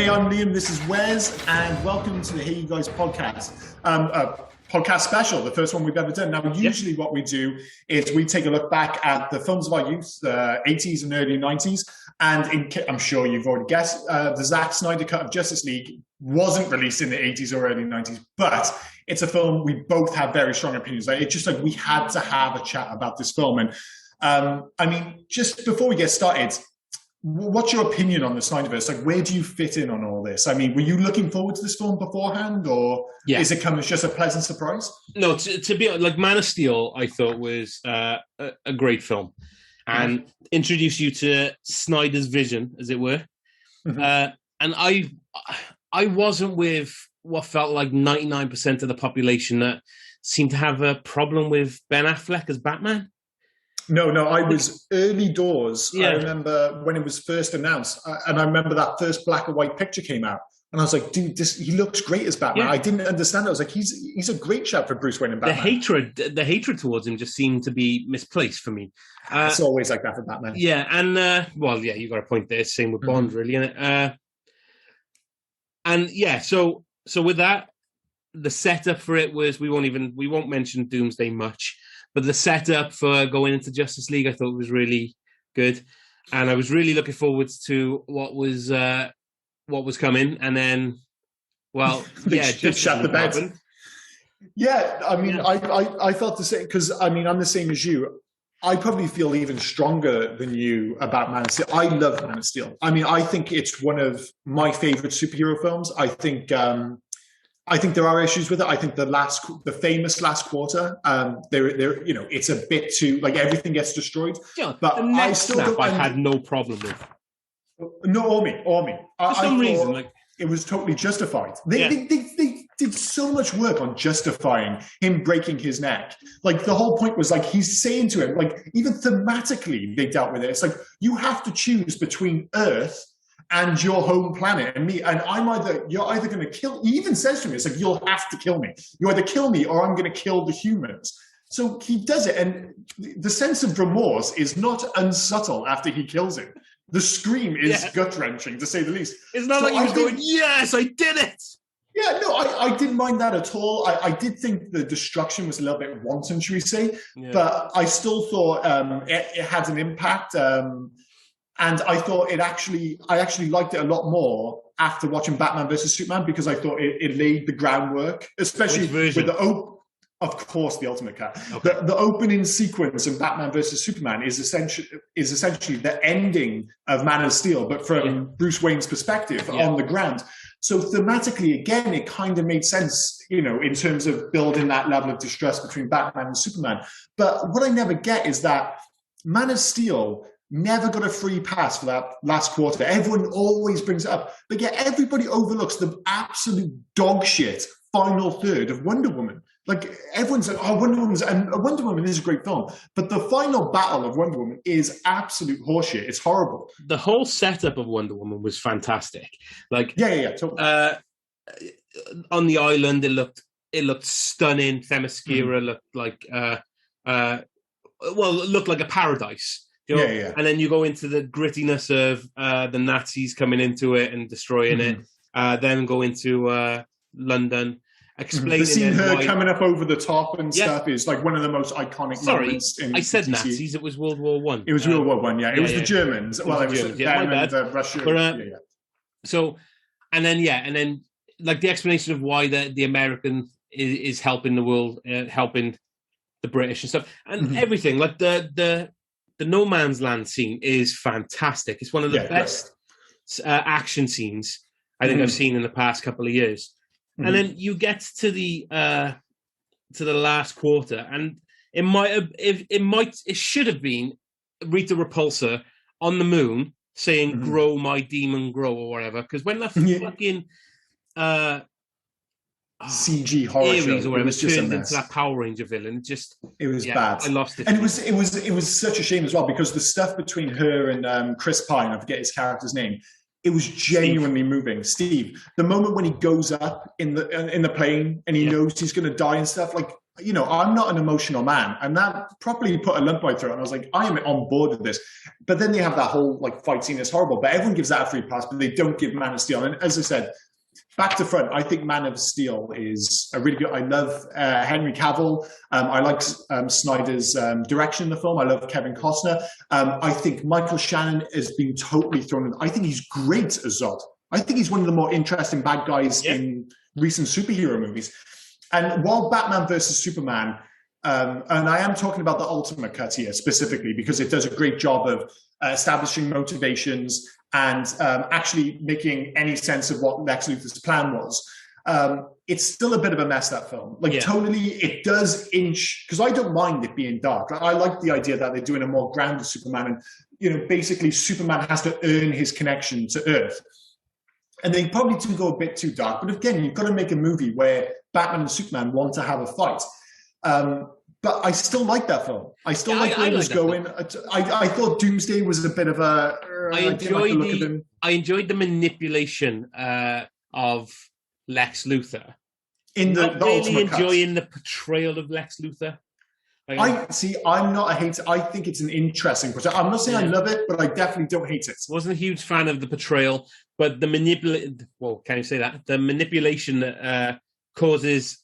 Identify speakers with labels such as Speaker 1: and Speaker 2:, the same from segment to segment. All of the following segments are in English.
Speaker 1: Hey, I'm Liam, this is Wes, and welcome to the Hey You Guys podcast. Podcast special, the first one we've ever done. Now, usually what we do is we take a look back at the films of our youth, the 80s and early 90s, and I'm sure you've already guessed, the Zack Snyder cut of Justice League wasn't released in the 80s or early 90s, but it's a film we both have very strong opinions. It's just like we had to have a chat about this film. And I mean, just before we get started, what's your opinion on the Snyderverse? Like, where do you fit in on all this? I mean, were you looking forward to this film beforehand, or is it come as just a pleasant surprise?
Speaker 2: No, to be like Man of Steel, I thought was a great film, and introduced you to Snyder's vision, as it were. Mm-hmm. And I wasn't with what felt like 99% of the population that seemed to have a problem with Ben Affleck as Batman.
Speaker 1: No, I was early doors. Yeah. I remember when it was first announced, and I remember that first black and white picture came out, and I was like, dude, he looks great as Batman. Yeah. I didn't understand it. I was like, he's a great shout for Bruce Wayne and Batman.
Speaker 2: The hatred towards him just seemed to be misplaced for me.
Speaker 1: It's always like that for Batman.
Speaker 2: Yeah, and you got a point there. Same with Bond, really, innit? And yeah, so with that, the setup for it was we won't mention Doomsday much. But the setup for going into Justice League, I thought was really good, and I was really looking forward to what was coming. And then,
Speaker 1: just shut the bed. Happened. Yeah, I mean, I felt the same because I mean I'm the same as you. I probably feel even stronger than you about Man of Steel. I love Man of Steel. I mean, I think it's one of my favorite superhero films. I think there are issues with it. I think the famous last quarter, it's a bit too like everything gets destroyed.
Speaker 2: Yeah, but I still I had no problem with.
Speaker 1: No, or me.
Speaker 2: For some reason,
Speaker 1: it was totally justified. They did so much work on justifying him breaking his neck. Like the whole point was like he's saying to him, like even thematically they dealt with it. It's like you have to choose between Earth and your home planet and me, and you're either going to kill. He even says to me, "It's like you'll have to kill me. You either kill me or I'm going to kill the humans." So he does it, and the sense of remorse is not unsubtle after he kills him. The scream is gut wrenching, to say the least.
Speaker 2: It's not like he was going, "Yes, I did it."
Speaker 1: Yeah, no, I didn't mind that at all. I did think the destruction was a little bit wanton, should we say? Yeah. But I still thought it had an impact. And I thought I actually liked it a lot more after watching Batman versus Superman because I thought it laid the groundwork, especially with of course, the Ultimate Cut. Okay. The opening sequence of Batman versus Superman is essentially the ending of Man of Steel, but from Bruce Wayne's perspective on the ground. So thematically, again, it kind of made sense, in terms of building that level of distrust between Batman and Superman. But what I never get is that Man of Steel never got a free pass for that last quarter. Everyone always brings it up, but yet everybody overlooks the absolute dog shit final third of Wonder Woman. Like everyone's like, "Oh, Wonder Woman is a great film," but the final battle of Wonder Woman is absolute horseshit. It's horrible.
Speaker 2: The whole setup of Wonder Woman was fantastic. Like,
Speaker 1: totally.
Speaker 2: On the island, it looked stunning. Themyscira looked like it looked like a paradise. And then you go into the grittiness of the Nazis coming into it and destroying it. Then go into London, explaining.
Speaker 1: The scene her coming up over the top and stuff is like one of the most iconic moments.
Speaker 2: I said Nazis. It was World War I.
Speaker 1: It was World War I. Yeah, it was the Germans. It was them and Russia. But,
Speaker 2: So, and then like the explanation of why the American is helping the world, helping the British and stuff, and everything like the No Man's Land scene is fantastic. It's one of the best action scenes I think I've seen in the past couple of years. And then you get to the last quarter, and it should have been Rita Repulsa on the moon saying "Grow, my demon, grow" or whatever. Because when the fucking
Speaker 1: CG horror
Speaker 2: Ares or whatever turned into that Power Ranger villain.
Speaker 1: It was bad.
Speaker 2: I lost it.
Speaker 1: And it was such a shame as well because the stuff between her and Chris Pine, I forget his character's name, it was genuinely moving. Steve, the moment when he goes up in the plane and he knows he's going to die and stuff, like you know, I'm not an emotional man, and that properly put a lump right through it. And I was like, I am on board with this. But then they have that whole like fight scene is horrible, but everyone gives that a free pass, but they don't give Man of Steel. And as I said, back to front, I think Man of Steel is a really good. I love Henry Cavill. I like Snyder's direction in the film. I love Kevin Costner. I think Michael Shannon has been totally thrown in. I think he's great as Zod. I think he's one of the more interesting bad guys in recent superhero movies. And while Batman versus Superman, and I am talking about the Ultimate Cut here specifically because it does a great job of establishing motivations and actually making any sense of what Lex Luthor's plan was. It's still a bit of a mess, that film. Like, tonally, it does inch, because I don't mind it being dark. I like the idea that they're doing a more grounded Superman, and, you know, basically Superman has to earn his connection to Earth. And they probably do go a bit too dark. But again, you've got to make a movie where Batman and Superman want to have a fight. But I still like that film. I still like where it was going. I thought Doomsday was a bit of a...
Speaker 2: I enjoyed the manipulation of Lex Luthor.
Speaker 1: In the
Speaker 2: really enjoying the portrayal of Lex Luthor.
Speaker 1: I'm not a hater. I think it's an interesting portrayal. I'm not saying I love it, but I definitely don't hate it.
Speaker 2: Wasn't a huge fan of the portrayal, but the can you say that? The manipulation that causes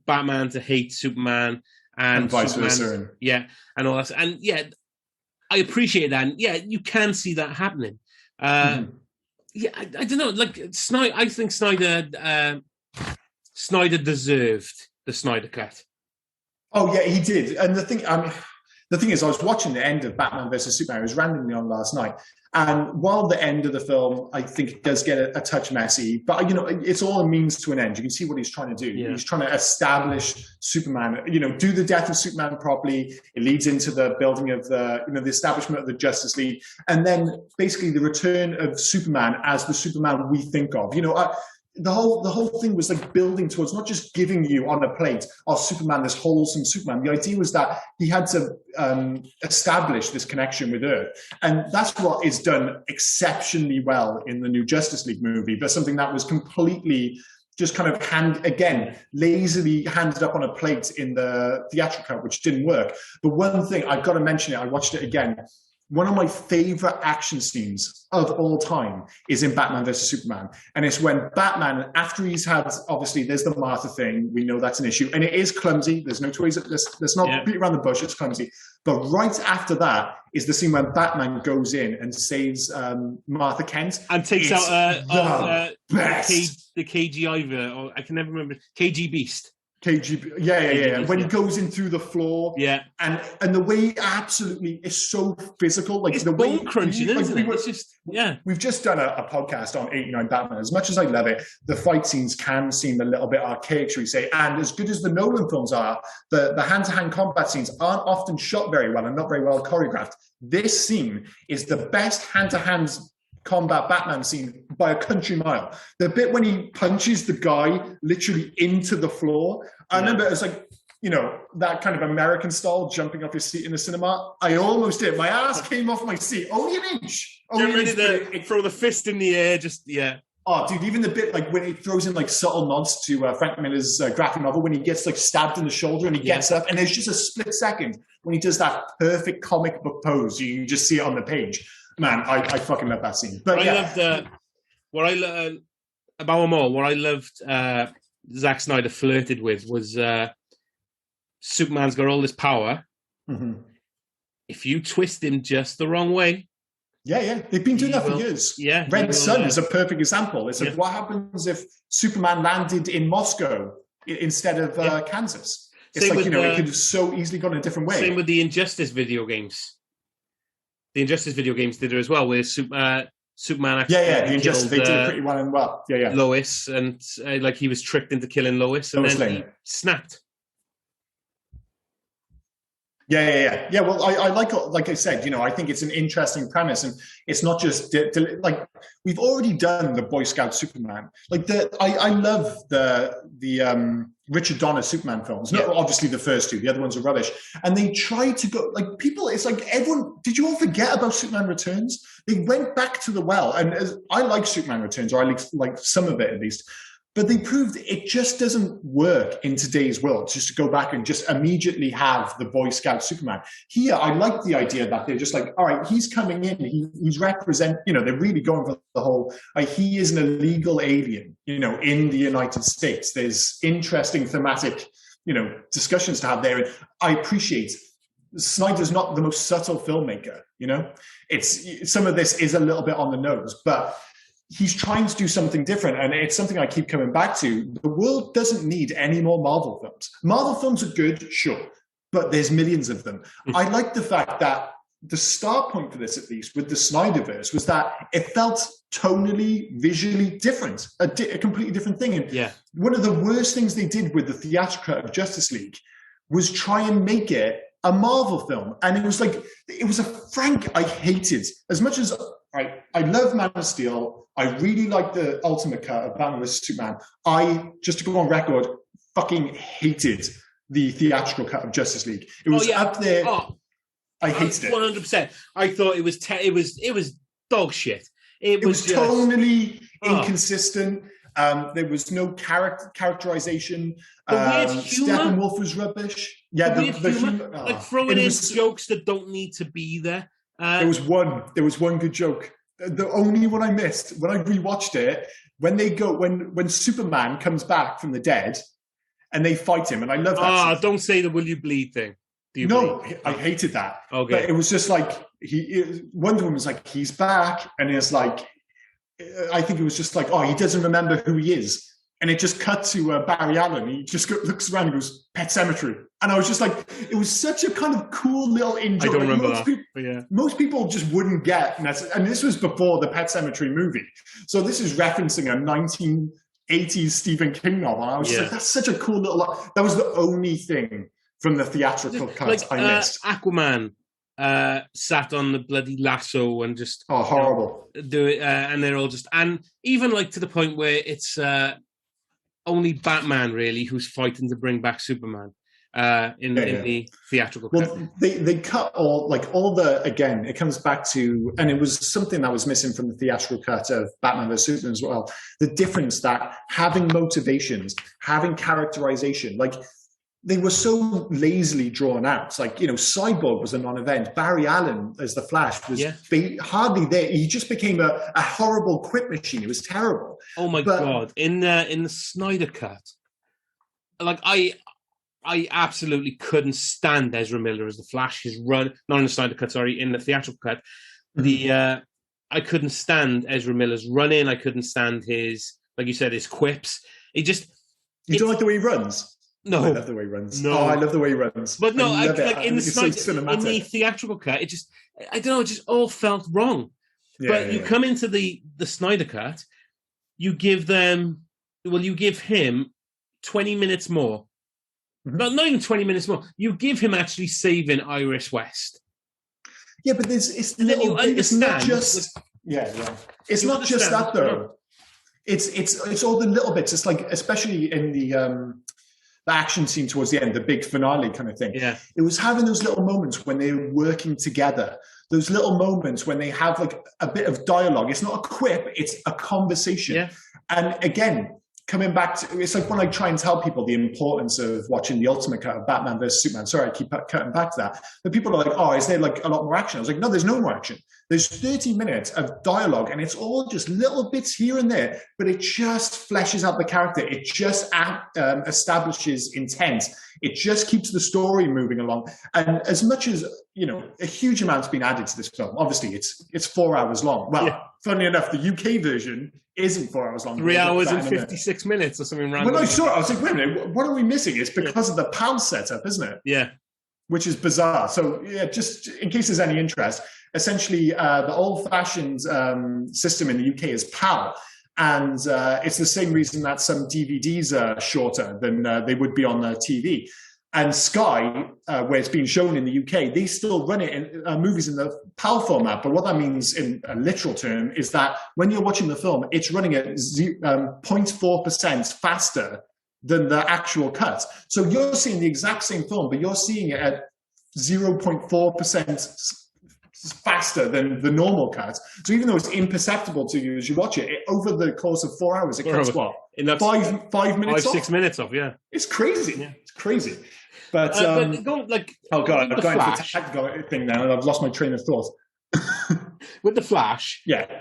Speaker 2: Batman to hate Superman and
Speaker 1: vice versa.
Speaker 2: Yeah, and all that. And yeah, I appreciate that. And yeah, you can see that happening. Yeah, I don't know. Like I think Snyder deserved the Snyder Cut.
Speaker 1: Oh yeah, he did. And the thing is, I was watching the end of Batman versus Superman. It was randomly on last night, and while the end of the film, I think it does get a touch messy, but you know, it's all a means to an end. You can see what he's trying to do. Yeah. He's trying to establish Superman. You know, do the death of Superman properly. It leads into the building of the establishment of the Justice League, and then basically the return of Superman as the Superman we think of. You know. The whole thing was like building towards not just giving you on a plate, Superman, this wholesome Superman. The idea was that he had to establish this connection with Earth. And that's what is done exceptionally well in the new Justice League movie. But something that was completely just kind of lazily handed up on a plate in the theatrical cut, which didn't work. But one thing, I've got to mention it, I watched it again. One of my favorite action scenes of all time is in Batman versus Superman. And it's when Batman, after he's had, obviously, there's the Martha thing. We know that's an issue. And it is clumsy. There's no two ways. Let's not beat around the bush. It's clumsy. But right after that is the scene when Batman goes in and saves Martha Kent.
Speaker 2: And takes out the KG Iver, or I can never remember, KG Beast.
Speaker 1: KGB, yeah. When he goes in through the floor, and the way absolutely is so physical, like
Speaker 2: it's
Speaker 1: the way
Speaker 2: bone crunching, isn't it? It's just
Speaker 1: We've just done a podcast on 89 Batman. As much as I love it, the fight scenes can seem a little bit archaic, shall we say? And as good as the Nolan films are, the hand-to-hand combat scenes aren't often shot very well and not very well choreographed. This scene is the best hand-to-hand combat Batman scene by a country mile. The bit when he punches the guy literally into the floor, I remember it was like, you know, that kind of American style, jumping off your seat in the cinema. I almost did. My ass came off my seat. Only an inch.
Speaker 2: You're ready to throw the fist in the air,
Speaker 1: Oh, dude, even the bit like when it throws in like subtle nods to Frank Miller's graphic novel, when he gets like stabbed in the shoulder and he gets up, and there's just a split second when he does that perfect comic book pose. You can just see it on the page. Man, I fucking love that scene. But
Speaker 2: what I loved about them all, what I loved Zack Snyder flirted with was Superman's got all this power. Mm-hmm. If you twist him just the wrong way.
Speaker 1: Yeah. They've been doing that for years.
Speaker 2: Yeah.
Speaker 1: Red Sun is a perfect example. It's like, what happens if Superman landed in Moscow instead of Kansas? It's like, it could have so easily gone a different way.
Speaker 2: Same with the Injustice video games. The Injustice video games did it as well, where Superman actually
Speaker 1: the Injustice, they did it pretty well.
Speaker 2: Lois, and like he was tricked into killing Lois, and then he snapped.
Speaker 1: Yeah. Well, I like I said, I think it's an interesting premise, and it's not just like we've already done the Boy Scout Superman. Like I love the Richard Donner Superman films. Not obviously the first two; the other ones are rubbish. And they try to go like people. It's like everyone. Did you all forget about Superman Returns? They went back to the well, and I like Superman Returns, or I like some of it at least. But they proved it just doesn't work in today's world, just to go back and just immediately have the Boy Scout Superman. Here, I like the idea that they're just like, all right, he's coming in, he's they're really going for the whole, he is an illegal alien, in the United States. There's interesting thematic, discussions to have there. And I appreciate Snyder's not the most subtle filmmaker, It's some of this is a little bit on the nose, but he's trying to do something different, and it's something I keep coming back to. The world doesn't need any more Marvel films. Marvel films are good, sure, but there's millions of them. I like the fact that the start point for this, at least with the Snyderverse, was that it felt tonally, visually different, a completely different thing. And one of the worst things they did with the theatrical cut of Justice League was try and make it a Marvel film. And it was a frank, I hated, as much as I love Man of Steel. I really like the ultimate cut of Batman vs Superman. Just to go on record, fucking hated the theatrical cut of Justice League. It was up there. I hated it.
Speaker 2: 100%. I thought it was dog shit.
Speaker 1: It was just tonally inconsistent. There was no characterization. Steppenwolf was rubbish. Yeah,
Speaker 2: the humor, like throwing in jokes that don't need to be there.
Speaker 1: There was one good joke. The only one I missed when I rewatched it, when Superman comes back from the dead and they fight him, and I love that.
Speaker 2: Don't say the "will you bleed" thing.
Speaker 1: Bleed? I hated that.
Speaker 2: Okay,
Speaker 1: but it was just like Wonder Woman was like, he's back, and it's like, I think it was just like, he doesn't remember who he is. And it just cut to Barry Allen. He just looks around and goes, Pet Sematary. And I was just like, it was such a kind of cool little enjoy.
Speaker 2: I don't remember that.
Speaker 1: Most people just wouldn't get. And this was before the Pet Sematary movie. So this is referencing a 1980s Stephen King novel. And I was just like, that's such a cool little. That was the only thing from the theatrical cut I missed.
Speaker 2: Aquaman sat on the bloody lasso and just.
Speaker 1: Oh, horrible.
Speaker 2: Do it. And they're all just. And even to the point where it's. Only Batman really who's fighting to bring back Superman in the theatrical cut.
Speaker 1: Well, they cut all the, again, it comes back to, and it was something that was missing from the theatrical cut of Batman vs Superman as well, the difference that having motivations, having characterization, they were so lazily drawn out. Cyborg was a non-event. Barry Allen as the Flash was hardly there. He just became a horrible quip machine. It was terrible.
Speaker 2: Oh my God! In the Snyder cut, I absolutely couldn't stand Ezra Miller as the Flash. His run, not in the Snyder cut, sorry, in the theatrical cut. I couldn't stand Ezra Miller's running. I couldn't stand his, like you said, his quips. You
Speaker 1: don't like the way he runs.
Speaker 2: No,
Speaker 1: I love the way he runs.
Speaker 2: No,
Speaker 1: I love the way he runs.
Speaker 2: But no, in the theatrical cut, I don't know, it just all felt wrong. But you come into the Snyder cut, you give him 20 minutes more. Mm-hmm. Not even 20 minutes more. You give him actually saving Iris West.
Speaker 1: Yeah, but it's not just It's not just that though. It's all the little bits. It's especially in the action scene towards the end, the big finale kind of thing.
Speaker 2: Yeah.
Speaker 1: It was having those little moments when they're working together, those little moments when they have a bit of dialogue. It's not a quip, it's a conversation.
Speaker 2: Yeah.
Speaker 1: And again, coming back to, it's when I try and tell people the importance of watching the ultimate cut of Batman vs Superman. Sorry, I keep cutting back to that. But people are like, is there a lot more action? I was like, no, there's no more action. There's 30 minutes of dialogue, and it's all just little bits here and there, but it just fleshes out the character. It just establishes intent. It just keeps the story moving along. And as much as, a huge amount's been added to this film, obviously it's 4 hours long. Well, funnily enough, the UK version isn't 4 hours long.
Speaker 2: 3 hours and 56 minutes or something random.
Speaker 1: When I saw it, I was like, wait a minute, what are we missing? It's because of the PAL setup, isn't it?
Speaker 2: Yeah.
Speaker 1: Which is bizarre. So, just in case there's any interest, essentially the old-fashioned system in the UK is PAL. And it's the same reason that some DVDs are shorter than they would be on TV. And Sky, where it's being shown in the UK, they still run it in movies in the PAL format. But what that means in a literal term is that when you're watching the film, it's running at 0.4% faster than the actual cut. So you're seeing the exact same film, but you're seeing it at 0.4% faster than the normal cut. So even though it's imperceptible to you as you watch it, over the course of 4 hours, it cuts what? Five minutes off?
Speaker 2: 6 minutes off, yeah.
Speaker 1: It's crazy. Yeah. It's crazy. But
Speaker 2: go, like,
Speaker 1: oh god, I'm going for the tag thing now, and I've lost my train of thought.
Speaker 2: With the Flash,
Speaker 1: yeah,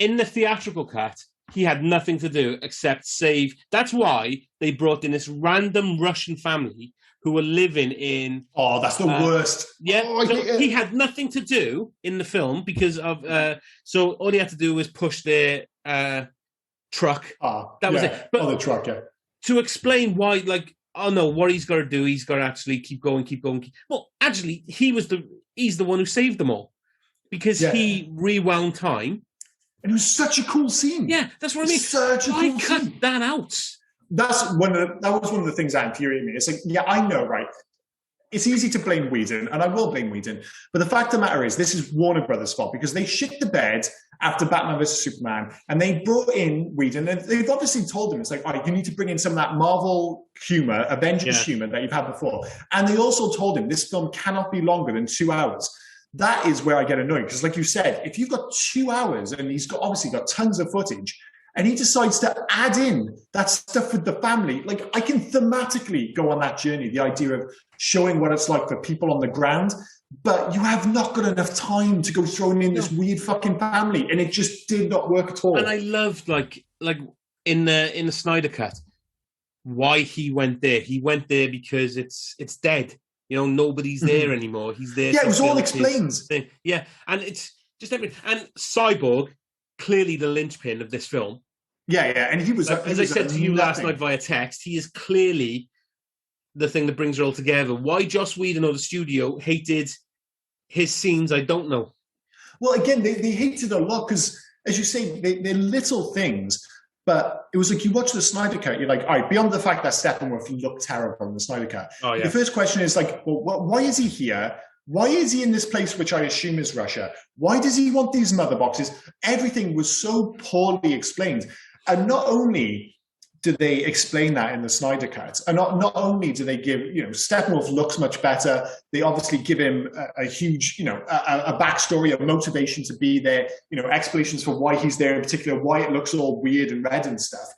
Speaker 2: in the theatrical cut, he had nothing to do except save. That's why they brought in this random Russian family who were living in.
Speaker 1: Oh, that's the worst.
Speaker 2: Yeah, so he had nothing to do in the film because of. So all he had to do was push their truck. That was it.
Speaker 1: But the truck, yeah.
Speaker 2: To explain why, like. Oh no! What he's got to do, he's got to actually keep going. Well, actually, he's the one who saved them all because he rewound time.
Speaker 1: And it was such a cool scene.
Speaker 2: Yeah, that's what I mean.
Speaker 1: Such a cool
Speaker 2: cut
Speaker 1: scene.
Speaker 2: That out.
Speaker 1: That was one of the things that infuriated me. It's like, yeah, I know, right? It's easy to blame Whedon, and I will blame Whedon. But the fact of the matter is, this is Warner Brothers' fault because they shit the bed after Batman vs. Superman, and they brought in Whedon, and they've obviously told him, it's like, all right, you need to bring in some of that Marvel humor, Avengers humor that you've had before. And they also told him this film cannot be longer than 2 hours. That is where I get annoyed, because like you said, if you've got 2 hours and he's obviously got tons of footage, and he decides to add in that stuff with the family, like I can thematically go on that journey, the idea of showing what it's like for people on the ground, but you have not got enough time to go throwing in this weird fucking family, and it just did not work at all.
Speaker 2: And I loved like in the Snyder cut, why he went there. He went there because it's dead. You know, nobody's there anymore. He's there.
Speaker 1: Yeah, it was all explained.
Speaker 2: Yeah, and it's just everything. And Cyborg, clearly the linchpin of this film.
Speaker 1: Yeah, and he was.
Speaker 2: Like, as I said to you last night via text, he is clearly the thing that brings it all together. Why Joss Whedon or the studio hated his scenes, I don't know.
Speaker 1: Well, again, they hated a lot because, as you say, they're little things. But it was like you watch the Snyder Cut, you're like, all right, beyond the fact that Steppenwolf looked terrible in the Snyder Cut, the first question is like, well, why is he here? Why is he in this place, which I assume is Russia? Why does he want these mother boxes? Everything was so poorly explained. And not only do they explain that in the Snyder Cut, and not only do they give, Steppenwolf looks much better, they obviously give him a huge, a backstory, a motivation to be there, explanations for why he's there in particular, why it looks all weird and red and stuff.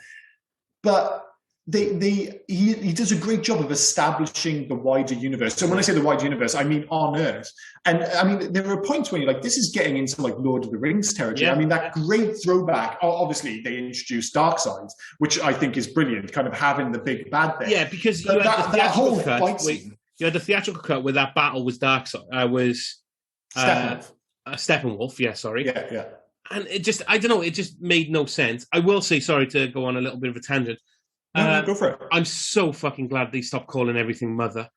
Speaker 1: But he does a great job of establishing the wider universe. So when I say the wider universe, I mean on Earth. And I mean, there are points when you're like, this is getting into like Lord of the Rings territory. Yeah. I mean, that great throwback, obviously they introduced Darkseid, which I think is brilliant, kind of having the big bad there.
Speaker 2: Yeah, because you had that whole fight scene. You had the theatrical cut where that battle was Darkseid, was Steppenwolf, yeah, sorry.
Speaker 1: Yeah.
Speaker 2: And it just, I don't know, it just made no sense. I will say, sorry to go on a little bit of a tangent,
Speaker 1: no, go for it.
Speaker 2: I'm so fucking glad they stopped calling everything Mother.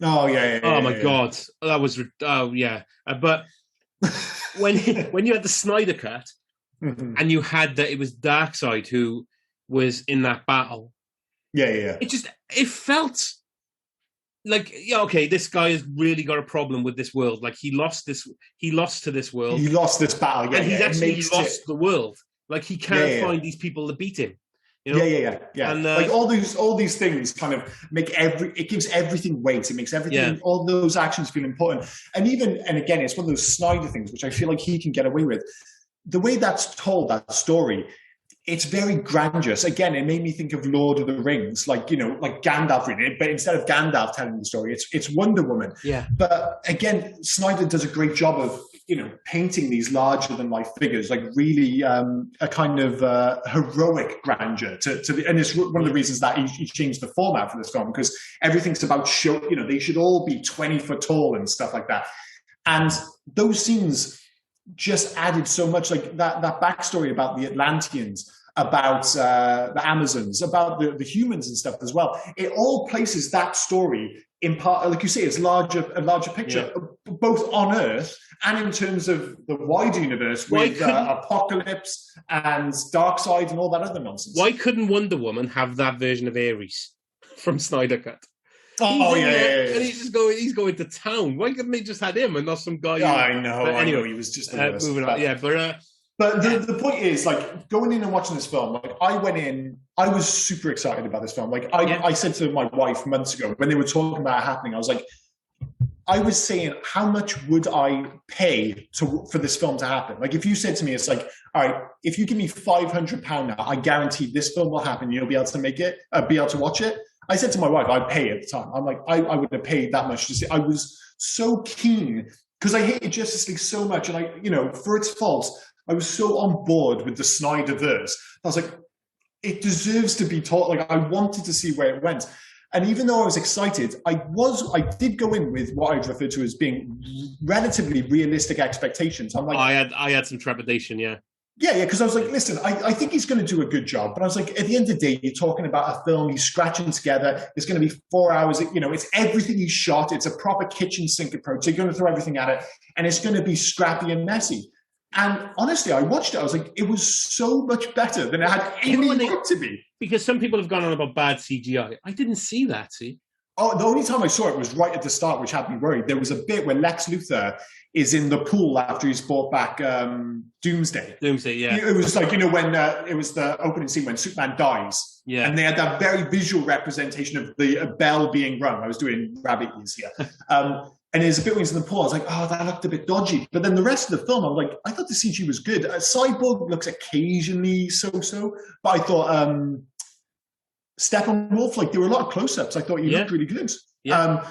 Speaker 1: Oh yeah.
Speaker 2: Oh my god, that was. Oh yeah, but when you had the Snyder cut and you had that it was Darkseid who was in that battle.
Speaker 1: Yeah.
Speaker 2: It felt like, yeah, okay, this guy has really got a problem with this world. Like he lost to this world.
Speaker 1: He lost this battle. Yeah,
Speaker 2: and he's actually lost the world. Like he can't find these people to beat him.
Speaker 1: Yeah. And, like all these things kind of it gives everything weight. It makes everything, all those actions feel important. And again, it's one of those Snyder things, which I feel like he can get away with. The way that's told, that story, it's very grandiose. Again, it made me think of Lord of the Rings, like Gandalf reading it, but instead of Gandalf telling the story, it's Wonder Woman.
Speaker 2: Yeah.
Speaker 1: But again, Snyder does a great job of, painting these larger than life figures, like really a kind of heroic grandeur and it's one of the reasons that he changed the format for this film, because everything's about show, they should all be 20 foot tall and stuff like that. And those scenes just added so much, like that backstory about the Atlanteans, about the Amazons, about the humans and stuff as well. It all places that story in part, like you say, as a larger picture, both on Earth and in terms of the wider universe with Apocalypse and Darkseid and all that other nonsense.
Speaker 2: Why couldn't Wonder Woman have that version of Ares from Snyder Cut?
Speaker 1: And
Speaker 2: he's going to town. Why couldn't they just had him and not some guy?
Speaker 1: I know. He was just
Speaker 2: moving on. Yeah,
Speaker 1: but the point is, like, going in and watching this film, like, I went in, I was super excited about this film. Like, I said to my wife months ago when they were talking about it happening, I was like, I was saying, how much would I pay for this film to happen? Like, if you said to me, it's like, all right, if you give me £500 now, I guarantee this film will happen. You'll be able to make it, be able to watch it. I said to my wife, I'd pay at the time. I'm like, I would have paid that much to see. I was so keen because I hated Justice League so much, and for its faults, I was so on board with the Snyderverse. I was like, it deserves to be taught. Like, I wanted to see where it went. And even though I was excited, I did go in with what I'd refer to as being relatively realistic expectations. I'm like,
Speaker 2: I had some trepidation, yeah.
Speaker 1: Yeah, because I was like, listen, I think he's going to do a good job. But I was like, at the end of the day, you're talking about a film he's scratching together. It's going to be 4 hours. It's everything he's shot. It's a proper kitchen sink approach. You're going to throw everything at it. And it's going to be scrappy and messy. And honestly, I watched it. I was like, it was so much better than it had any right to be.
Speaker 2: Because some people have gone on about bad CGI. I didn't see that, see?
Speaker 1: Oh, the only time I saw it was right at the start, which had me worried. There was a bit where Lex Luthor is in the pool after he's brought back Doomsday.
Speaker 2: Doomsday, yeah.
Speaker 1: It was like, when it was the opening scene when Superman dies.
Speaker 2: Yeah.
Speaker 1: And they had that very visual representation of the bell being rung. I was doing rabbit ears here. And there's a bit when he's in the pool. I was like, oh, that looked a bit dodgy. But then the rest of the film, I was like, I thought the CG was good. Cyborg looks occasionally so-so. But I thought Steppenwolf, like, there were a lot of close-ups. I thought he looked really good. Yeah.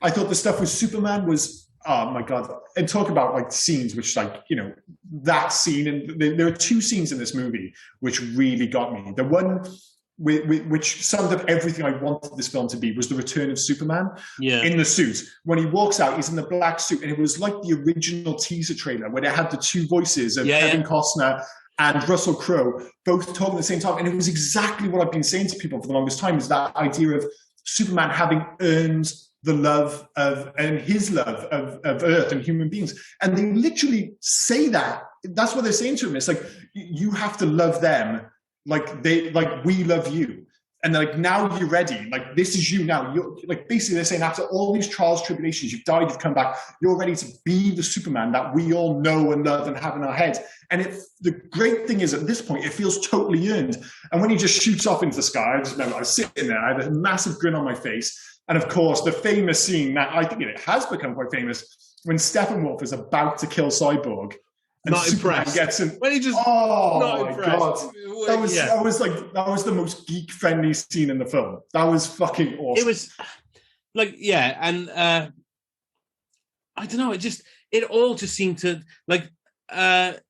Speaker 1: I thought the stuff with Superman was, oh my God. And talk about like scenes, which like, that scene. And there are two scenes in this movie which really got me. The one which summed up everything I wanted this film to be was the return of Superman in the suit. When he walks out, he's in the black suit. And it was like the original teaser trailer where they had the two voices of Kevin Costner and Russell Crowe both talking at the same time. And it was exactly what I've been saying to people for the longest time, is that idea of Superman having earned the love and his love of Earth and human beings. And they literally say that. That's what they're saying to him. It's like, you have to love them like we love you. And they're like, now you're ready. Like, this is you now. You're like, basically they're saying, after all these trials, tribulations, you've died, you've come back, you're ready to be the Superman that we all know and love and have in our heads. And the great thing is, at this point, it feels totally earned. And when he just shoots off into the sky, I just remember I was sitting there, I had a massive grin on my face. And of course, the famous scene that I think it has become quite famous, when Steppenwolf is about to kill Cyborg. And
Speaker 2: not
Speaker 1: Superman
Speaker 2: impressed.
Speaker 1: Gets him.
Speaker 2: When he just
Speaker 1: not my impressed. God. That was the most geek friendly scene in the film. That was fucking awesome.
Speaker 2: It was like, and I don't know, it all just seemed to like the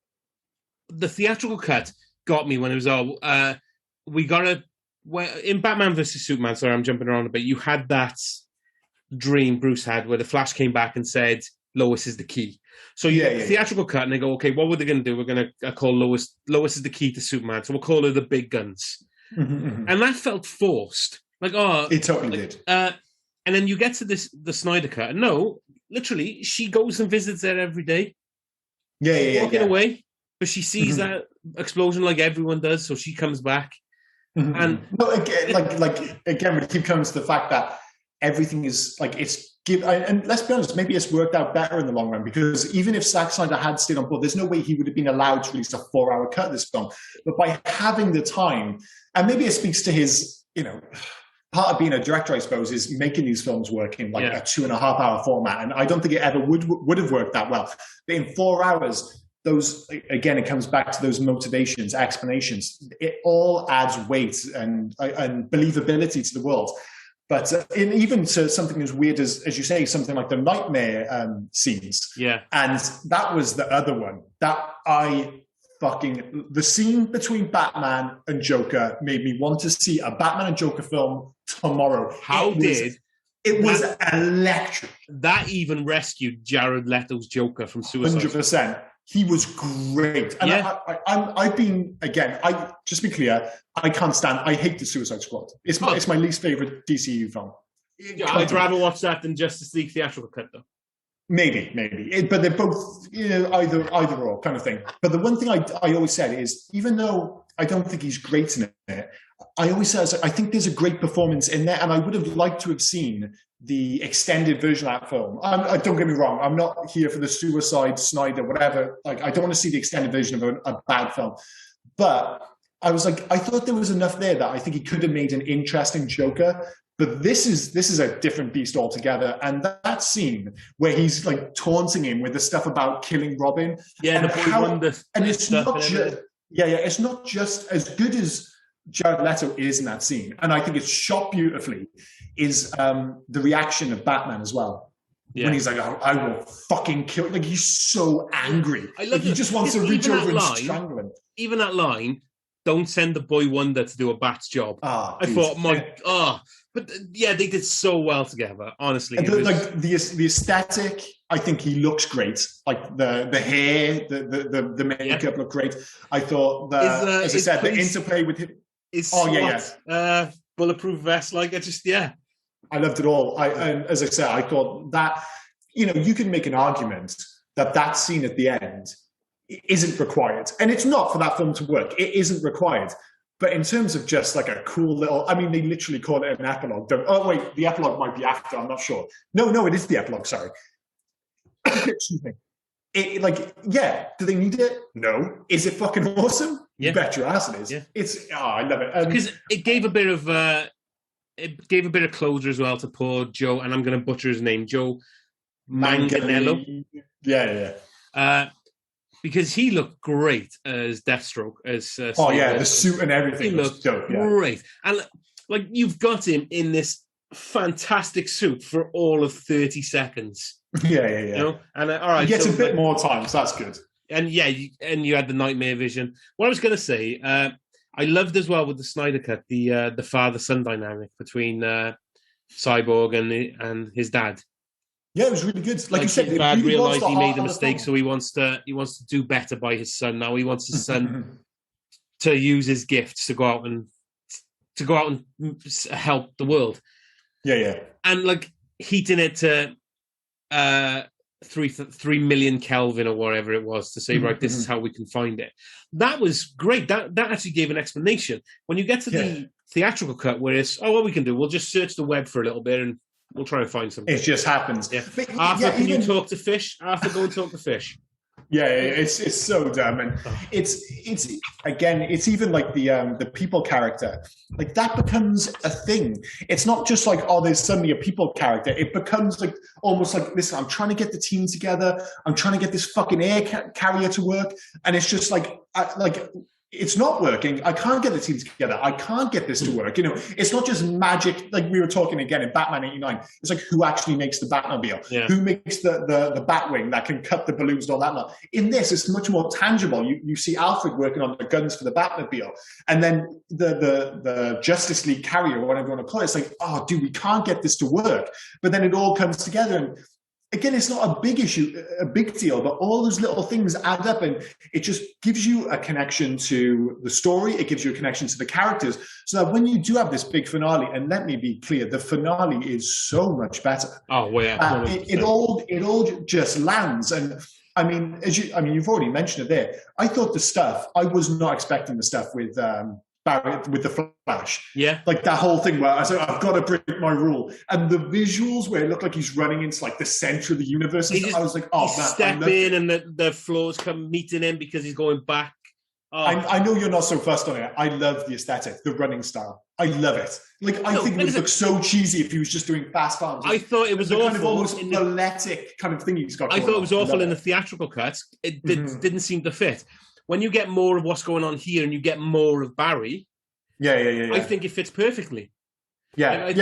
Speaker 2: theatrical cut got me when it was we gotta in Batman vs Superman, sorry, I'm jumping around a bit, you had that dream Bruce had where the Flash came back and said Lois is the key. So you get the theatrical cut, and they go, okay, what were they going to do? We're going to call Lois is the key to Superman, so we'll call her the big guns. And that felt forced. Like,
Speaker 1: it totally did.
Speaker 2: And then you get to the Snyder cut, and no, literally, she goes and visits there every day. Walking away, but she sees that explosion like everyone does, so she comes back. And again, we keep coming to the fact that everything is like and let's be honest, maybe it's worked out better in the long run, because even if Zack Snyder had stayed on board, there's no way he would have been allowed to release a 4-hour cut of this film. But by having the time, and maybe it speaks to his, part of being a director, I suppose, is making these films work in like a 2.5-hour format. And I don't think it ever would have worked that well. But in 4 hours, those, again, it comes back to those motivations, explanations. It all adds weight and believability to the world. But even to something as weird as you say, something like the nightmare scenes. Yeah.
Speaker 1: And that was the other one that the scene between Batman and Joker made me want to see a Batman and Joker film tomorrow. It was electric.
Speaker 2: That even rescued Jared Leto's Joker from suicide.
Speaker 1: 100%. He was great. And I've been, again, just to be clear, I hate the Suicide Squad. It's my least favorite DCU film.
Speaker 2: I'd rather watch that than Justice League theatrical cut, though.
Speaker 1: Maybe. But they're both, either or kind of thing. But the one thing I always said is, even though I don't think he's great in it, I always said, I think there's a great performance in there, and I would have liked to have seen the extended version of that film. Don't get me wrong, I'm not here for the Suicide Snyder, whatever. Like, I don't want to see the extended version of a bad film. But I was like, I thought there was enough there that I think he could have made an interesting Joker. But this is a different beast altogether. And that scene where he's like taunting him with the stuff about killing Robin.
Speaker 2: Yeah,
Speaker 1: and it's not just it's not just as good as Jared Leto is in that scene, and I think it's shot beautifully, is the reaction of Batman as well. Yeah. When he's like, I will fucking kill, like he's so angry. Like he just wants to reach over and strangle him.
Speaker 2: Even that line, don't send the boy Wonder to do a bat's job. I thought, but yeah, they did so well together. Honestly,
Speaker 1: like the aesthetic, I think he looks great. Like the hair, the makeup looked great. I thought as I said, the interplay with him.
Speaker 2: Bulletproof vest, like it just
Speaker 1: I loved it all. And as I said, I thought that you can make an argument that scene at the end isn't required, and it's not for that film to work. It isn't required. But in terms of just like a cool little, I mean, they literally call it an epilogue. Oh, wait, the epilogue might be after, I'm not sure. No, it is the epilogue, sorry. Excuse me. Do they need it? No. Is it fucking awesome? Yeah. You bet your ass it is. Yeah. I love it.
Speaker 2: Because it gave a bit of closure as well to poor Joe, and I'm going to butcher his name, Joe Manganiello.
Speaker 1: Yeah.
Speaker 2: Because he looked great as Deathstroke.
Speaker 1: The suit and everything.
Speaker 2: He looked dope, great. And like you've got him in this fantastic suit for all of 30 seconds.
Speaker 1: Yeah.
Speaker 2: And all right,
Speaker 1: he gets a bit more time, so that's good.
Speaker 2: And you had the nightmare vision. What I was going to say, I loved as well with the Snyder Cut the father-son dynamic between Cyborg and his dad.
Speaker 1: Yeah, it was really good. Like you said,
Speaker 2: his dad realised he made a mistake, so he wants to do better by his son. Now he wants his son to use his gifts to go out and help the world.
Speaker 1: Yeah.
Speaker 2: And like heating it to 3 million Kelvin or whatever it was to say, right, this is how we can find it. That was great. That actually gave an explanation. When you get to the theatrical cut, where it's what we can do, we'll just search the web for a little bit and we'll try and find something.
Speaker 1: It just happens.
Speaker 2: Yeah. Arthur, can you talk to fish? Arthur, go and talk to fish.
Speaker 1: Yeah, it's so dumb, and it's even like the people character, like that becomes a thing. It's not just like there's suddenly a people character. It becomes like almost like, listen, I'm trying to get the team together. I'm trying to get this fucking air carrier to work, and it's just like it's not working. I can't get the team together. I can't get this to work. It's not just magic. Like we were talking again in Batman 89. It's like who actually makes the Batmobile? Yeah. Who makes the Batwing that can cut the balloons and all that? In this, it's much more tangible. You see Alfred working on the guns for the Batmobile. And then the Justice League carrier, whatever you want to call it, it's like, dude, we can't get this to work. But then it all comes together, and again, it's not a big issue, a big deal, but all those little things add up, and it just gives you a connection to the story. It gives you a connection to the characters, so that when you do have this big finale, and let me be clear, the finale is so much better.
Speaker 2: Oh, well, yeah.
Speaker 1: It all just lands. And I mean, you've already mentioned it there. I thought I was not expecting the stuff with Barry with the Flash.
Speaker 2: Yeah.
Speaker 1: Like that whole thing where I said, I've got to break my rule. And the visuals where it looked like he's running into like the center of the universe. I was like,
Speaker 2: step in and the floors come meeting him because he's going back.
Speaker 1: I know you're not so fussed on it. I love the aesthetic, the running style. I love it. I think it would look so cheesy if he was just doing fast arms.
Speaker 2: I thought it was awful.
Speaker 1: Kind of almost balletic kind of thing he's got.
Speaker 2: I thought it was awful in the theatrical cut. It didn't seem to fit. When you get more of what's going on here and you get more of Barry,
Speaker 1: I
Speaker 2: think it fits perfectly.
Speaker 1: And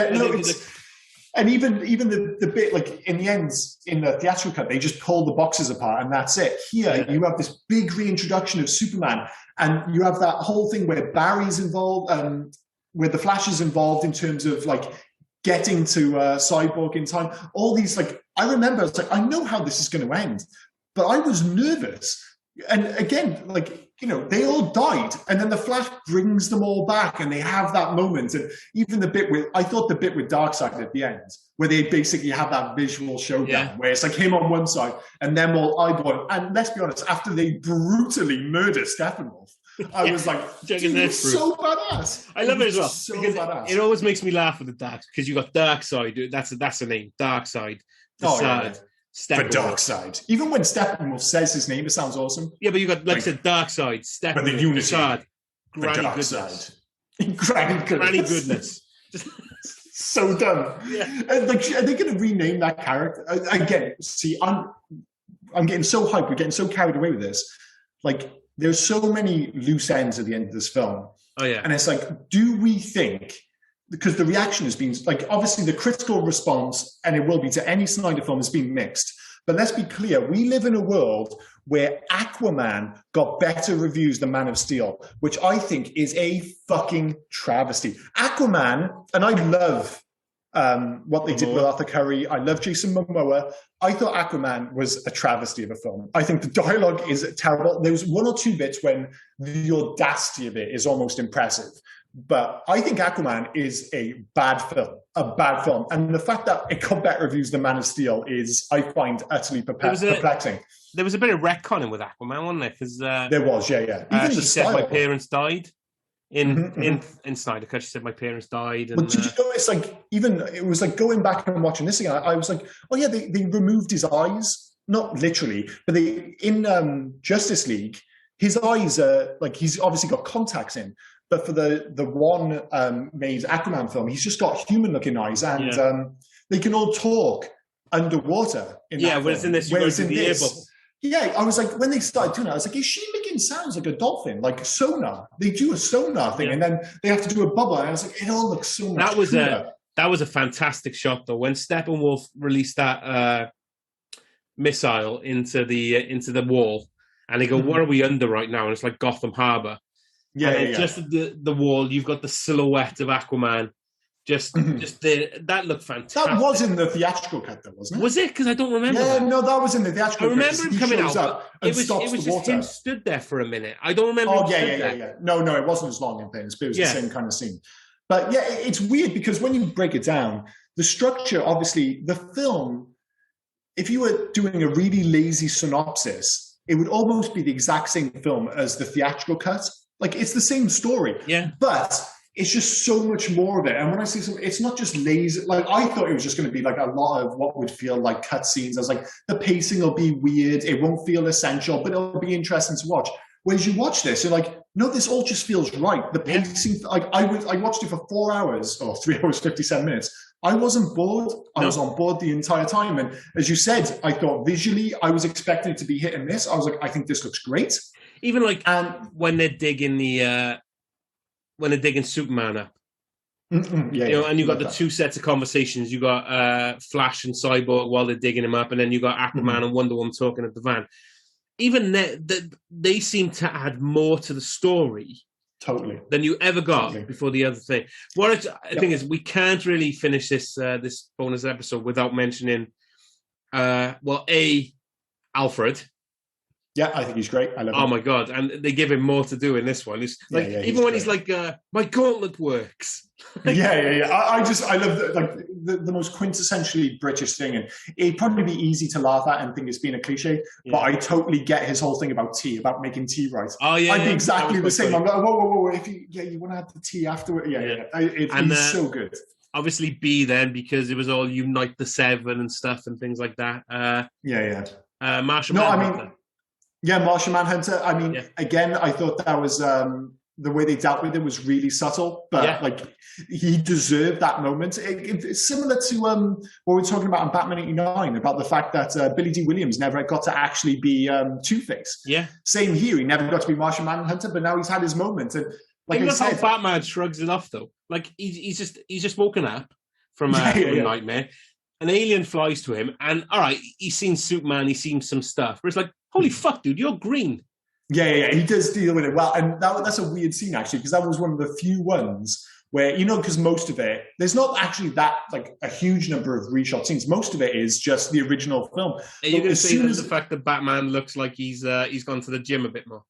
Speaker 1: even the bit like in the ends in the theatrical cut, they just pull the boxes apart and that's it. Here you have this big reintroduction of Superman, and you have that whole thing where Barry's involved, where the Flash is involved in terms of like getting to Cyborg in time. All these I remember, it's like I know how this is going to end, but I was nervous. And again, they all died, and then the Flash brings them all back, and they have that moment. And even I thought the bit with Darkseid at the end, where they basically have that visual showdown, where it's like him on one side and them all eyeballing. And let's be honest, after they brutally murder Steppenwolf, I was like, dude, it's so badass.
Speaker 2: I love it as well. So badass. It always makes me laugh with the Dark, because you got Darkseid. That's the name, Darkseid.
Speaker 1: For Darkseid. Even when Steppenwolf says his name, it sounds awesome.
Speaker 2: Yeah, but you got, I said, Darkseid, Steppenwolf,
Speaker 1: but the unity,
Speaker 2: Granny Goodness.
Speaker 1: Granny Goodness.
Speaker 2: Granny Goodness.
Speaker 1: So dumb.
Speaker 2: Yeah.
Speaker 1: And like, are they going to rename that character again? See, I'm getting so hyped. We're getting so carried away with this. Like, there's so many loose ends at the end of this film.
Speaker 2: Oh yeah.
Speaker 1: And it's like, do we think? Because the reaction has been like, obviously the critical response, and it will be to any Snyder film, has been mixed. But let's be clear, we live in a world where Aquaman got better reviews than Man of Steel, which I think is a fucking travesty. Aquaman, and I love what they did with Arthur Curry. I love Jason Momoa. I thought Aquaman was a travesty of a film. I think the dialogue is terrible. There was one or two bits when the audacity of it is almost impressive. But I think Aquaman is a bad film. And the fact that it got better reviews than Man of Steel is, I find, utterly perplexing.
Speaker 2: There was a bit of retconning with Aquaman, wasn't there? Because
Speaker 1: there was, yeah. Even
Speaker 2: she said my parents died in Snyder Cut. She said my parents died. And,
Speaker 1: but did you know, it's like, even, it was like going back and watching this again, I was like, oh yeah, they removed his eyes. Not literally, but in Justice League, his eyes are, like, he's obviously got contacts in. But for the one made Aquaman film, he's just got human-looking eyes, and they can all talk underwater.
Speaker 2: Whereas in this,
Speaker 1: I was like, when they started doing it, I was like, is she making sounds like a dolphin, like sonar? They do a sonar thing, and then they have to do a bubble. And I was like, it all looks so much cooler.
Speaker 2: That was a fantastic shot, though. When Steppenwolf released that missile into the wall, and they go, "What are we under right now?" And it's like Gotham Harbor. Just the wall, you've got the silhouette of Aquaman. That looked fantastic.
Speaker 1: That was in the theatrical cut, though, wasn't it?
Speaker 2: Was it? Because I don't remember.
Speaker 1: Yeah, no, that was in the theatrical cut.
Speaker 2: I remember him coming out. It was just him stood there for a minute. I don't remember.
Speaker 1: Oh, yeah. No, it wasn't as long in fairness, but it was the same kind of scene. But yeah, it's weird because when you break it down, the structure, obviously, the film, if you were doing a really lazy synopsis, it would almost be the exact same film as the theatrical cut. Like, it's the same story, but it's just so much more of it. And when I see something, it's not just lazy. Like, I thought it was just going to be like a lot of what would feel like cutscenes. I was like, the pacing will be weird. It won't feel essential, but it'll be interesting to watch. Whereas you watch this, you're like, no, this all just feels right. The pacing, like I watched it for 4 hours or 3 hours, 57 minutes. I wasn't bored. I was on board the entire time. And as you said, I thought visually, I was expecting it to be hit and miss. I was like, I think this looks great.
Speaker 2: Even like when they're digging Superman up, and you got the two sets of conversations. You got Flash and Cyborg while they're digging him up, and then you got Aquaman and Wonder Woman talking at the van. Even they seem to add more to the story, than you ever got before the other thing. What I think is, we can't really finish this bonus episode without mentioning, Alfred.
Speaker 1: Yeah, I think he's great. I love him.
Speaker 2: Oh my god! And they give him more to do in this one. It's like even when he's like, "My gauntlet works."
Speaker 1: I love the most quintessentially British thing, and it'd probably be easy to laugh at and think it's been a cliche. But I totally get his whole thing about tea, about making tea right.
Speaker 2: Oh yeah,
Speaker 1: I'd be exactly the same. I'm like, whoa! If you want to have the tea afterward, it's so good.
Speaker 2: Obviously, B then, because it was all Unite the Seven and stuff and things like that. Martian Manhunter.
Speaker 1: Martian Manhunter. I mean, again, I thought that was the way they dealt with it was really subtle, but like, he deserved that moment. It's similar to what we were talking about in Batman '89 about the fact that Billy D. Williams never got to actually be Two-Face.
Speaker 2: Yeah,
Speaker 1: same here. He never got to be Martian Manhunter, but now he's had his moment. And like I said,
Speaker 2: how Batman shrugs it off though. Like he's just woken up from a nightmare. An alien flies to him, and all right, he's seen Superman, he's seen some stuff. But it's like, holy fuck, dude, you're green.
Speaker 1: Yeah, he does deal with it well. And that's a weird scene, actually, because that was one of the few ones where, because most of it, there's not actually that, like, a huge number of reshot scenes. Most of it is just the original film.
Speaker 2: Are you going to say the fact that Batman looks like he's gone to the gym a bit more?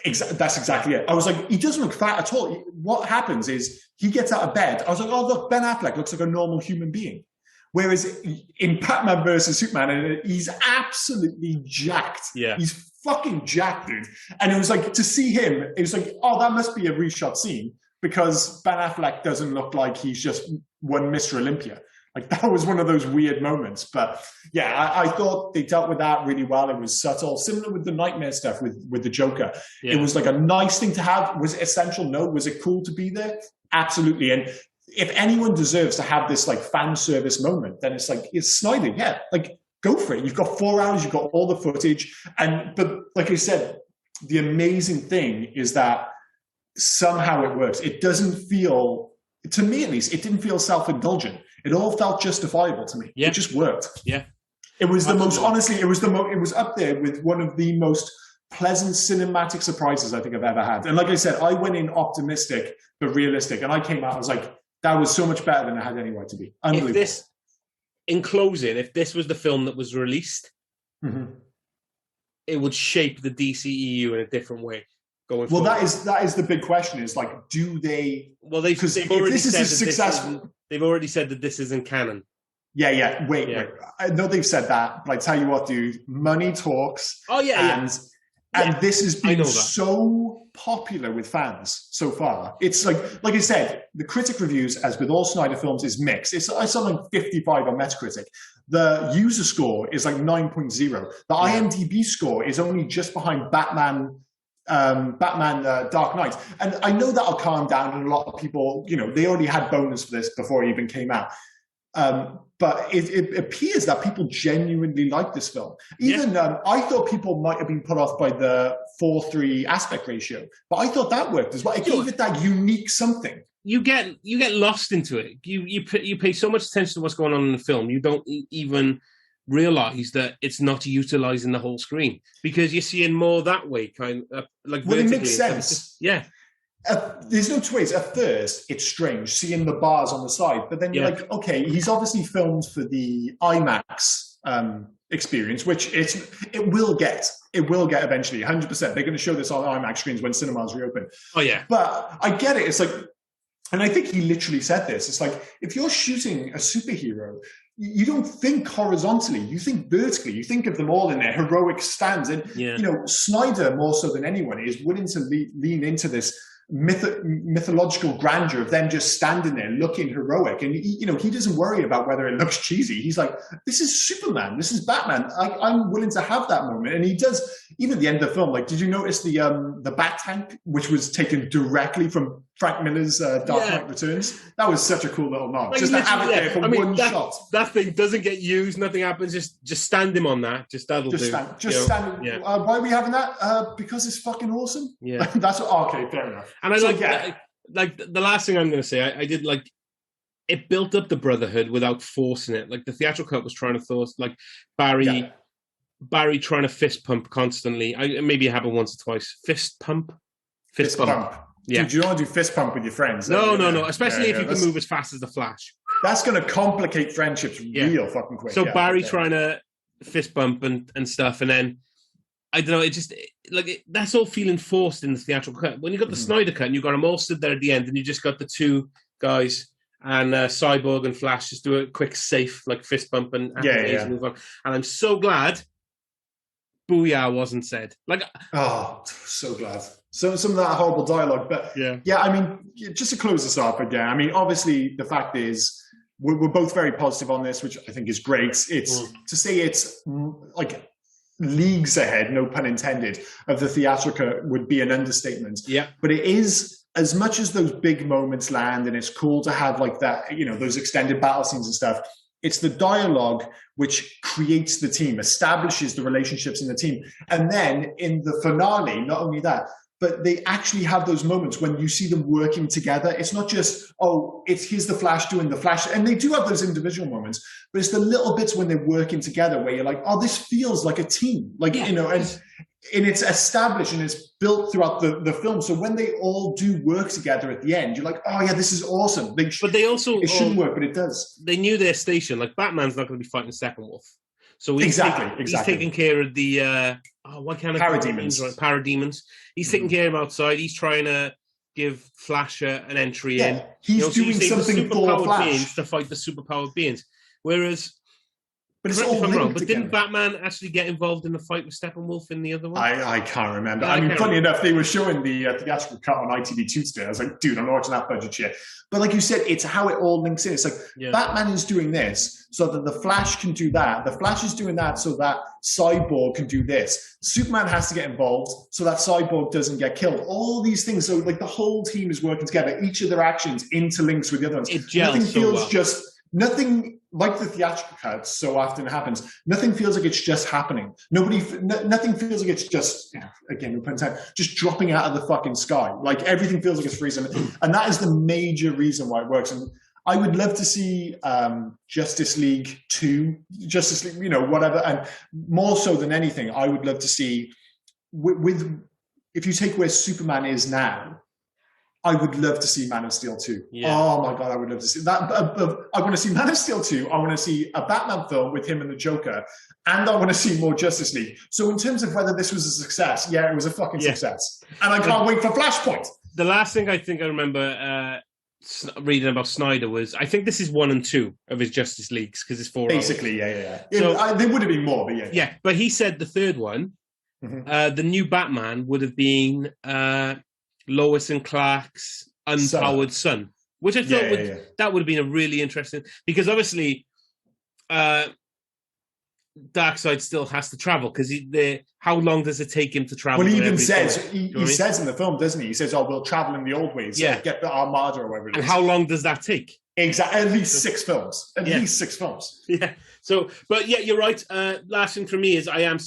Speaker 1: That's exactly it. I was like, he doesn't look fat at all. What happens is he gets out of bed. I was like, oh, look, Ben Affleck looks like a normal human being. Whereas in Batman versus Superman, he's absolutely jacked.
Speaker 2: Yeah.
Speaker 1: He's fucking jacked, dude. And it was like, to see him, it was like, oh, that must be a reshot scene, because Ben Affleck doesn't look like he's just won Mr. Olympia. Like, that was one of those weird moments. But yeah, I thought they dealt with that really well. It was subtle. Similar with the Nightmare stuff with the Joker. Yeah. It was like a nice thing to have. Was it essential? No. Was it cool to be there? Absolutely. And if anyone deserves to have this like fan service moment, then it's Snyder. Yeah, like go for it. You've got 4 hours. You've got all the footage, but like I said, the amazing thing is that somehow it works. It doesn't feel, to me at least, it didn't feel self-indulgent. It all felt justifiable to me. Yeah. It just worked.
Speaker 2: Yeah.
Speaker 1: It was the most, honestly, it was up there with one of the most pleasant cinematic surprises I think I've ever had. And like I said, I went in optimistic but realistic, and I came out, I was like, that was so much better than it had any right to be. Unbelievable.
Speaker 2: In closing, if this was the film that was released, it would shape the DCEU in a different way going forward.
Speaker 1: Well, that is the big question, is like, do they...
Speaker 2: Well, they've already said they've already said that this isn't canon.
Speaker 1: Yeah. Wait. I know they've said that, but I tell you what, dude, money talks.
Speaker 2: Oh, yeah,
Speaker 1: and this has been so popular with fans so far. It's like I said, the critic reviews, as with all Snyder films, is mixed. It's something 55 on Metacritic. The user score is like 9.0. The IMDb score is only just behind Batman Dark Knight. And I know that'll calm down, and a lot of people, they already had bonus for this before it even came out. But it appears that people genuinely like this film. Even I thought people might have been put off by the 4:3 aspect ratio, but I thought that worked as well. It gave it that unique something.
Speaker 2: You get lost into it. You pay so much attention to what's going on in the film, you don't even realize that it's not utilizing the whole screen, because you're seeing more that way, kind of like.
Speaker 1: Well, it makes sense.
Speaker 2: Yeah.
Speaker 1: There's no two ways. At first, it's strange seeing the bars on the side, but then you're like, okay, he's obviously filmed for the IMAX experience, which it will get eventually, 100%. They're going to show this on IMAX screens when cinemas reopen.
Speaker 2: Oh yeah.
Speaker 1: But I get it. It's like, and I think he literally said this. It's like, if you're shooting a superhero, you don't think horizontally, you think vertically. You think of them all in their heroic stands, and Snyder, more so than anyone, is willing to lean into this mythological grandeur of them just standing there looking heroic, and he doesn't worry about whether it looks cheesy. He's like, this is Superman, this is Batman, I'm willing to have that moment. And he does, even at the end of the film. Like, did you notice the bat tank, which was taken directly from Frank Miller's Dark Knight Returns? That was such a cool little nod, just to have it there for one shot. That
Speaker 2: thing doesn't get used, nothing happens, just stand him on that, that'll do.
Speaker 1: Stand. Why are we having that? Because it's fucking awesome.
Speaker 2: Yeah.
Speaker 1: That's okay, fair enough.
Speaker 2: And I like the last thing I'm going to say, I did like, it built up the brotherhood without forcing it. Like, the theatrical cut was trying to force, like Barry trying to fist pump constantly. Maybe it happened once or twice. Fist pump. Yeah.
Speaker 1: Dude, you don't want to do fist pump with your friends.
Speaker 2: No. Especially if you can move as fast as the Flash.
Speaker 1: That's going to complicate friendships real fucking quick.
Speaker 2: So Barry trying to fist bump and stuff, and then I don't know. That's all feeling forced in the theatrical cut. When you got the Snyder cut, and you got them all stood there at the end, and you just got the two guys and Cyborg and Flash just do a quick, safe fist bump and move on. And I'm so glad "Booyah" wasn't said.
Speaker 1: So glad. Some of that horrible dialogue, but I mean, just to close this off again, I mean, obviously the fact is we're both very positive on this, which I think is great. It's to say it's like leagues ahead, no pun intended, of the theatrical would be an understatement.
Speaker 2: Yeah,
Speaker 1: but it is, as much as those big moments land, and it's cool to have like that, those extended battle scenes and stuff. It's the dialogue which creates the team, establishes the relationships in the team, and then in the finale, not only that, but they actually have those moments when you see them working together. It's not just, here's the Flash doing the Flash. And they do have those individual moments, but it's the little bits when they're working together where you're like, this feels like a team. And it's established and it's built throughout the film. So when they all do work together at the end, you're like, this is awesome. It shouldn't work, but it does.
Speaker 2: They knew their station. Like, Batman's not going to be fighting Steppenwolf. So he's taking care of the why can't I parademons? He's taking care of him outside. He's trying to give Flash an entry in.
Speaker 1: He's doing something for Flash
Speaker 2: beings to fight the superpowered beings. Whereas,
Speaker 1: But it's
Speaker 2: Correct me
Speaker 1: all
Speaker 2: if I'm wrong,
Speaker 1: linked
Speaker 2: but didn't
Speaker 1: together.
Speaker 2: Batman actually get involved in the fight with Steppenwolf in the other one?
Speaker 1: I can't remember.
Speaker 2: Yeah,
Speaker 1: I mean, funny enough, they were showing the theatrical cut on ITV2 today. I was like, dude, I'm not watching that budget shit. But like you said, it's how it all links in. It's like Batman is doing this so that the Flash can do that. The Flash is doing that so that Cyborg can do this. Superman has to get involved so that Cyborg doesn't get killed. All these things. So like the whole team is working together. Each of their actions interlinks with the other ones.
Speaker 2: It gels
Speaker 1: Nothing
Speaker 2: so
Speaker 1: feels
Speaker 2: well.
Speaker 1: just... Nothing like the theatrical cuts so often happens. Nothing feels like it's just happening. Nothing feels like it's just, again, no pun intended, just dropping out of the fucking sky. Like everything feels like it's freezing, and that is the major reason why it works. And I would love to see Justice League 2, Justice League, whatever, and more so than anything, I would love to see with if you take where Superman is now. I would love to see Man of Steel 2. Yeah. Oh my God, I would love to see that. I want to see Man of Steel 2. I want to see a Batman film with him and the Joker. And I want to see more Justice League. So in terms of whether this was a success, it was a fucking success. And I can't wait for Flashpoint.
Speaker 2: The last thing I think I remember reading about Snyder was, I think this is 1 and 2 of his Justice Leagues, because it's 4
Speaker 1: Basically, hours. So, there would have been more, but
Speaker 2: Yeah, but he said the third one, the new Batman would have been... Lois and Clark's unpowered son, which I thought that would have been a really interesting, because obviously Darkseid still has to travel, because how long does it take him to travel?
Speaker 1: Well, he even says he says in the film, doesn't he? He says, "Oh, we'll travel in the old ways, get the Armada or whatever."
Speaker 2: And how long does that take?
Speaker 1: Exactly, at least 6 films. At least 6 films.
Speaker 2: Yeah. So, but you're right. Last thing for me is I am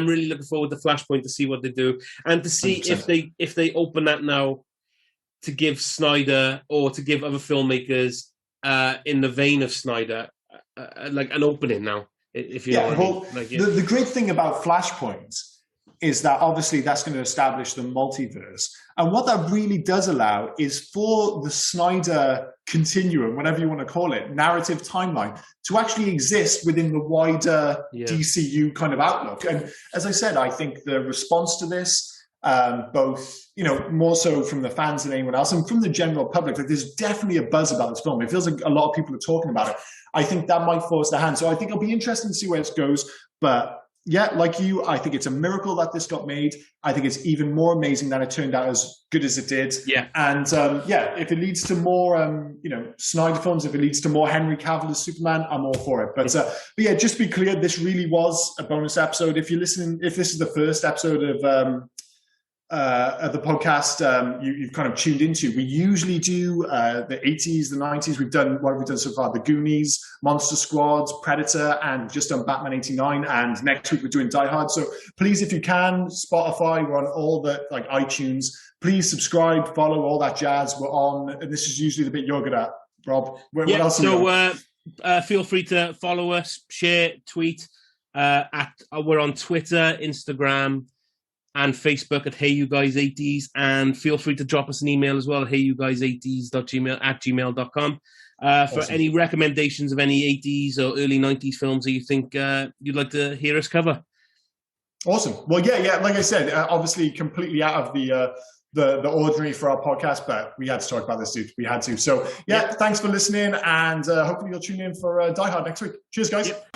Speaker 2: really looking forward to Flashpoint to see what they do, and to see 100%. if they open that now to give Snyder or to give other filmmakers in the vein of Snyder like an opening now. If you know what I mean.
Speaker 1: The great thing about Flashpoint is that obviously that's going to establish the multiverse. And what that really does allow is for the Snyder continuum, whatever you want to call it, narrative timeline, to actually exist within the wider DCU kind of outlook. And as I said, I think the response to this, both, more so from the fans than anyone else, and from the general public, like there's definitely a buzz about this film. It feels like a lot of people are talking about it. I think that might force the hand. So I think it'll be interesting to see where it goes. But yeah, like you, I think it's a miracle that this got made. I think it's even more amazing that it turned out as good as it did.
Speaker 2: Yeah.
Speaker 1: And if it leads to more, Snyder films, if it leads to more Henry Cavill as Superman, I'm all for it. But yeah, just to be clear, this really was a bonus episode. If you're listening, if this is the first episode of the podcast you've kind of tuned into, we usually do the 80s, the 90s. What have we done so far? The Goonies, Monster Squad, Predator, and just done Batman 89. And next week we're doing Die Hard. So please, if you can, Spotify, we're on all the iTunes. Please subscribe, follow, all that jazz. We're on, and this is usually the bit you're good at, Rob. What else are we on?
Speaker 2: Feel free to follow us, share, tweet. We're on Twitter, Instagram, and Facebook at HeyYouGuys80s, and feel free to drop us an email as well at heyyouguys80s@gmail.com for any recommendations of any 80s or early 90s films that you think you'd like to hear us cover.
Speaker 1: Awesome. Well, yeah. Like I said, obviously completely out of the ordinary for our podcast, but we had to talk about this, dude. We had to. So thanks for listening, and hopefully you'll tune in for Die Hard next week. Cheers, guys. Yep.